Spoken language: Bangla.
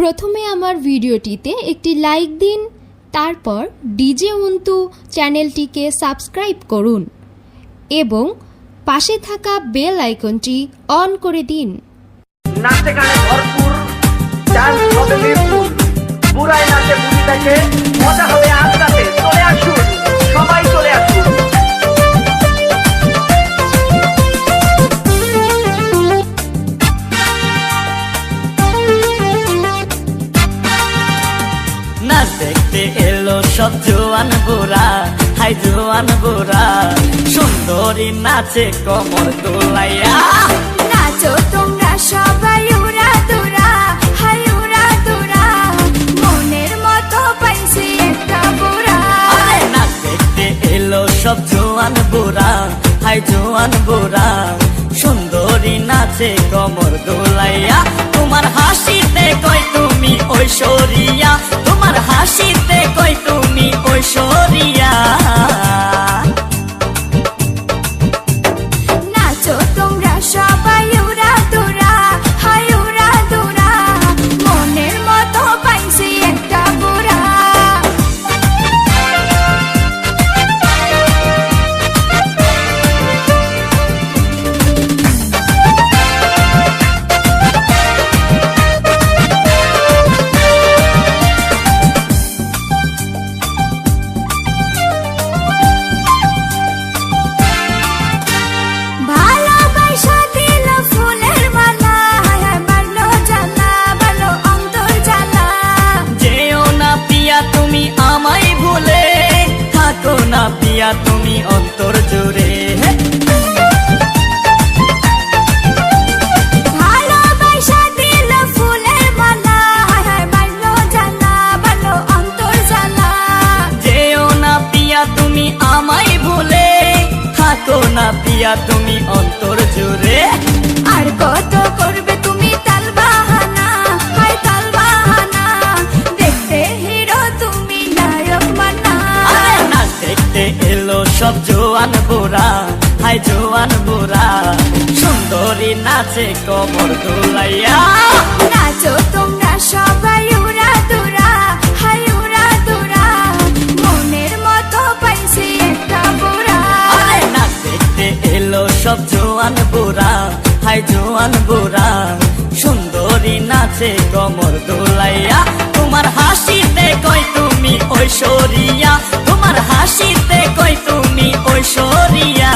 প্রথমে আমার ভিডিওটিতে একটি লাইক দিন, তারপর ডিজে অন্তু চ্যানেলটিকে সাবস্ক্রাইব করুন এবং পাশে থাকা বেল আইকনটি অন করে দিন। নাচে গানে ভরপুর, ডান্স হবে বিপুল, বুড়ায় নাচে বুড়ি দেখে, মজা হবে আজ রাতে। চলে আসুন, সবাই চলে আসুন। নাচ দেখতে এলো সব জোয়ান বুড়া, হাই জোয়ান বুড়া, সুন্দরী নাচে কমর দোলাইয়া। নাচো তোমরা সবাই উড়া দুরা, হাই উড়া দুরা, মনের মতো পাইছি একটা বুড়া। আরে নাচ দেখতে এলো সব জোয়ান বুড়া, হাই জোয়ান বুড়া, সুন্দরী নাচে কমর দোলাইয়া। তোমার হাসিতে কই তুমি ঐশ্বরিয়া, তোমার হাসিতে কই তুমি ঐশ্বরিয়া। নাচো তোমরা সবাই উড়া দুরা, হাই উড়া দুরা, মনের মতো পাইছি একটা বুড়া। ভালোবাসা দিল ফুলের মালা, বাড়লো জ্বালা, বাড়লো অন্তর জ্বালা। যেও না পিয়া তুমি আমায় ভুলে, থাকো না পিয়া তুমি অন্তর জুড়ে। ভালোবাসা দিল ফুলের মালা, বাড়লো জ্বালা, বাড়লো অন্তর জ্বালা। যেও না পিয়া তুমি আমায় ভুলে, থাকো না পিয়া তুমি অন্তর জুড়ে। আর কত করবে তুমি তাল বাহানা, হাই তাল বাহানা, দেখতে হিরো তুমি নায়ক মানা। আরে নাচ দেখতে এলো সব জোয়ান বুড়া, হাই জোয়ান বুড়া, সুন্দরী নাচে কমর দোলাইয়া। নাচো তোমরা সবাই উড়া দুরা, হাই উড়া দুরা, মনের মতো পাইছি একটা বুড়া। আরে নাচ দেখতে এলো সব জোয়ান বুড়া, হাই জোয়ান বুড়া, সুন্দরী নাচে কমর দোলাইয়া। তোমার হাসিতে কই তুমি ঐশ্বরিয়া, তোমার হাসিতে কই তুমি ঐশ্বরিয়া।